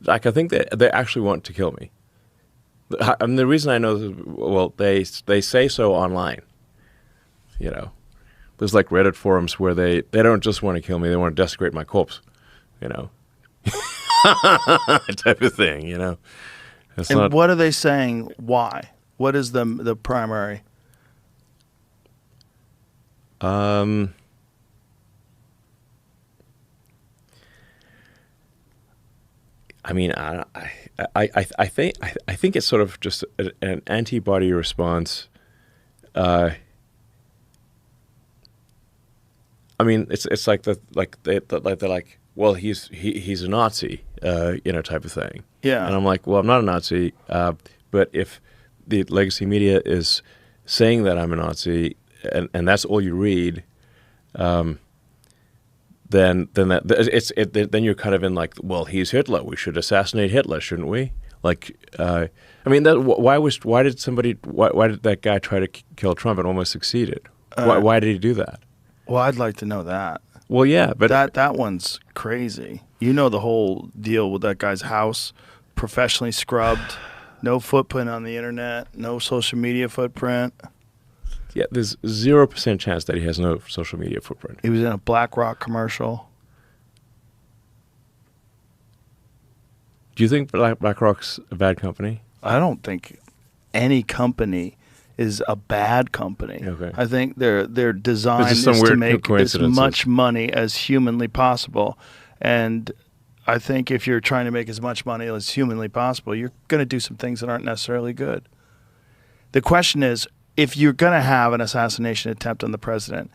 like I think they actually want to kill me. And the reason I know this, well, they say so online. You know, there's like Reddit forums where they don't just want to kill me; they want to desecrate my corpse. You know, type of thing. You know. It's and not, what are they saying? Why? What is the primary? I mean, I think it's sort of just an antibody response. I mean, it's like they're like, well, he's a Nazi, you know, type of thing. Yeah. And I'm like, well, I'm not a Nazi, but if the legacy media is saying that I'm a Nazi, and that's all you read, then you're kind of in like, well, he's Hitler. We should assassinate Hitler, shouldn't we? Like, I mean, why did that guy try to kill Trump and almost succeeded? Why did he do that? Well, I'd like to know that. Well, yeah, but that one's crazy. You know the whole deal with that guy's house, professionally scrubbed, no footprint on the internet, no social media footprint. Yeah, there's 0% chance that he has no social media footprint. He was in a BlackRock commercial. Do you think BlackRock's a bad company? I don't think any company is a bad company. Okay. I think their design is to make as much money as humanly possible. And I think if you're trying to make as much money as humanly possible, you're going to do some things that aren't necessarily good. The question is, if you're going to have an assassination attempt on the president,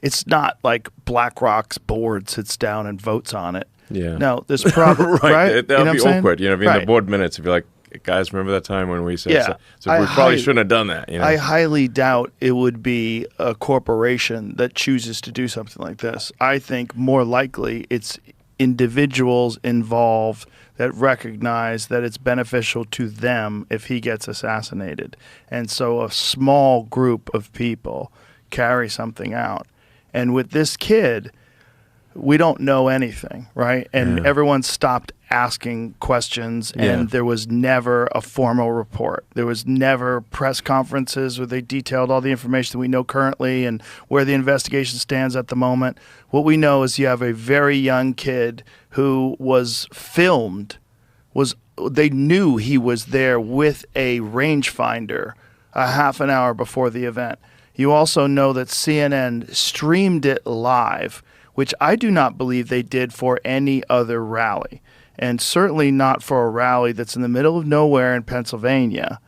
it's not like BlackRock's board sits down and votes on it. Yeah. No, there's probably right. That would be awkward. You know, in right. the board minutes, if you're like, guys, remember that time when we said yeah. so we probably shouldn't have done that. You know? I highly doubt it would be a corporation that chooses to do something like this. I think more likely it's individuals involved that recognize that it's beneficial to them if he gets assassinated. And so a small group of people carry something out. And with this kid, we don't know anything, right? And everyone stopped asking questions, and there was never a formal report. There was never press conferences where they detailed all the information that we know currently and where the investigation stands at the moment. What we know is you have a very young kid who was filmed. They knew he was there with a rangefinder a half an hour before the event. You also know that CNN streamed it live, which I do not believe they did for any other rally, and certainly not for a rally that's in the middle of nowhere in Pennsylvania.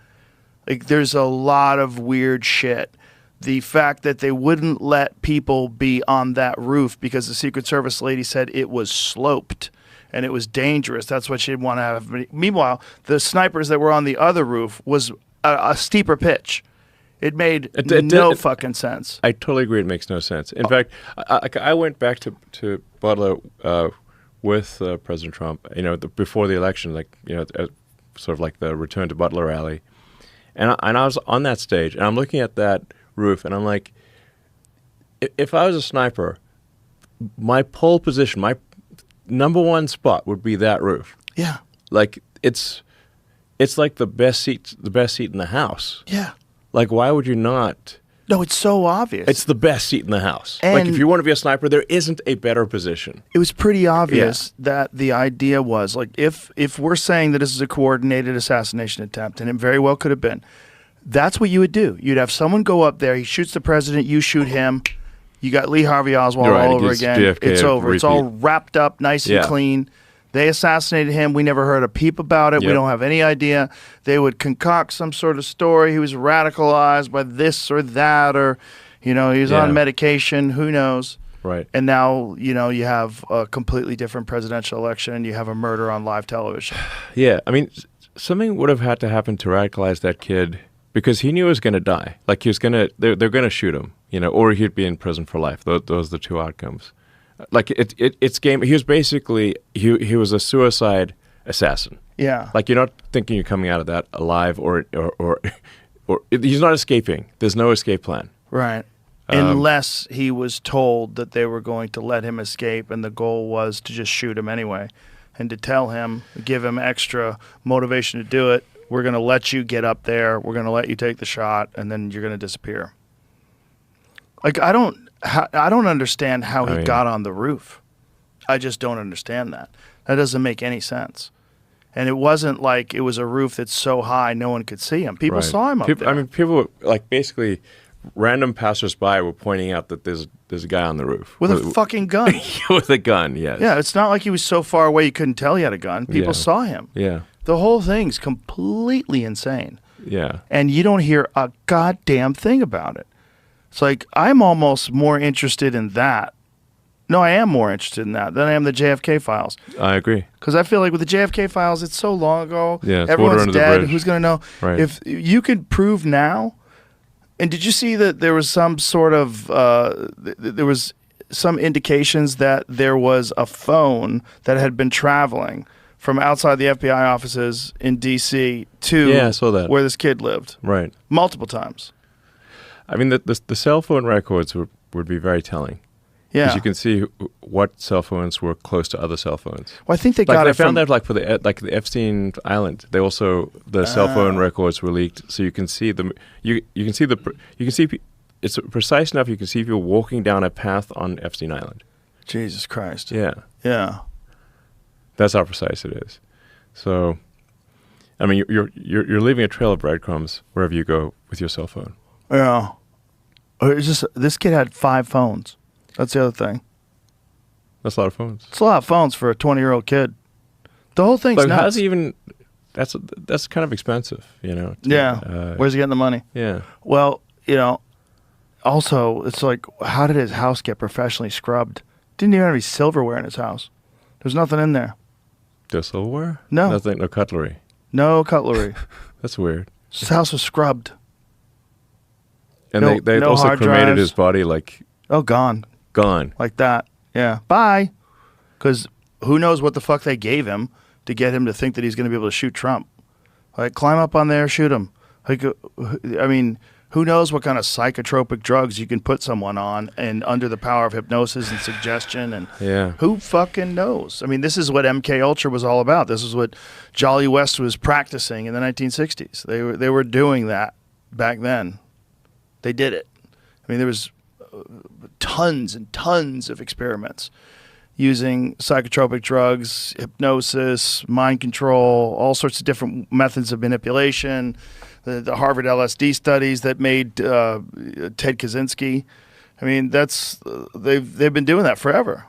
Like, there's a lot of weird shit. The fact that they wouldn't let people be on that roof because the Secret Service lady said it was sloped and it was dangerous. That's what she didn't want to have. Meanwhile, the snipers that were on the other roof was a steeper pitch. It made no fucking sense. I totally agree. It makes no sense. In fact, I went back to Butler with President Trump, you know, before the election, like, you know, sort of like the Return to Butler rally. And I was on that stage, and I'm looking at that roof, and I'm like, if I was a sniper, my pole position, my number one spot would be that roof. Yeah. Like, it's like the best seat in the house. Yeah. Like, why would you not? No, it's so obvious. It's the best seat in the house. And like, if you want to be a sniper, there isn't a better position. It was pretty obvious that the idea was, like, if we're saying that this is a coordinated assassination attempt, and it very well could have been, that's what you would do. You'd have someone go up there, he shoots the president, you shoot him, you got Lee Harvey Oswald all over again. JFK, it's over. Repeat. It's all wrapped up nice and clean. They assassinated him. We never heard a peep about it. We don't have any idea. They would concoct some sort of story. He was radicalized by this or that, or, you know, he was on medication. Who knows? Right. And now, you know, you have a completely different presidential election, and you have a murder on live television. Yeah. I mean, something would have had to happen to radicalize that kid, because he knew he was going to die. Like, he was going to, they're going to shoot him, you know, or he'd be in prison for life. Those are the two outcomes. Like, it's game. He was basically, he was a suicide assassin. Yeah. Like, you're not thinking you're coming out of that alive, or he's not escaping. There's no escape plan. Right. Unless he was told that they were going to let him escape, and the goal was to just shoot him anyway. and to tell him, give him extra motivation to do it. We're going to let you get up there. We're going to let you take the shot, and then you're going to disappear. Like, I don't understand how he got on the roof. I just don't understand that. That doesn't make any sense. And it wasn't like it was a roof that's so high no one could see him. People saw him up there. I mean, people were, like, basically random passersby were pointing out that there's a guy on the roof with a fucking gun. With a gun, yes. Yeah, it's not like he was so far away you couldn't tell he had a gun. People saw him. Yeah. The whole thing's completely insane. Yeah. And you don't hear a goddamn thing about it. It's like, I'm almost more interested in that. No, I am more interested in that than I am the JFK files. I agree. Because I feel like with the JFK files, it's so long ago. Yeah, it's everyone's water under the dead. bridge. Who's going to know? Right. If you could prove now, and did you see that there was some sort of, there was some indications that there was a phone that had been traveling from outside the FBI offices in D.C. to I saw that. where this kid lived. Right. Multiple times. I mean, the cell phone records would be very telling. Yeah. Because you can see what cell phones were close to other cell phones. Well, I think they Like, got they it from... found that, like, for the Epstein Island, they also, the cell phone records were leaked, so you can see them. You can see it's precise enough. You can see people walking down a path on Epstein Island. Jesus Christ. Yeah. Yeah. That's how precise it is. So, I mean, you're leaving a trail of breadcrumbs wherever you go with your cell phone. Yeah. It's just, this kid had 5 phones. That's the other thing. That's a lot of phones. It's a lot of phones for a 20-year-old kid. The whole thing's But nuts. how's he even? That's kind of expensive, you know. Where's he getting the money? Yeah. Well, also, it's like, how did his house get professionally scrubbed? Didn't even have any silverware in his house. There's nothing in there. There's silverware? No. Nothing. No cutlery. No cutlery. That's weird. His house was scrubbed. And they no also hard cremated drives. his body, like, Oh, gone. Like that. Yeah. Bye. Because who knows what the fuck they gave him to get him to think that he's going to be able to shoot Trump. Like, climb up on there, shoot him. Like, I mean, who knows what kind of psychotropic drugs you can put someone on and under the power of hypnosis and suggestion, and who fucking knows? I mean, this is what MK Ultra was all about. This is what Jolly West was practicing in the 1960s. They were doing that back then. They did it. I mean, there was tons and tons of experiments using psychotropic drugs, hypnosis, mind control, all sorts of different methods of manipulation. The Harvard LSD studies that made Ted Kaczynski. I mean, they've been doing that forever.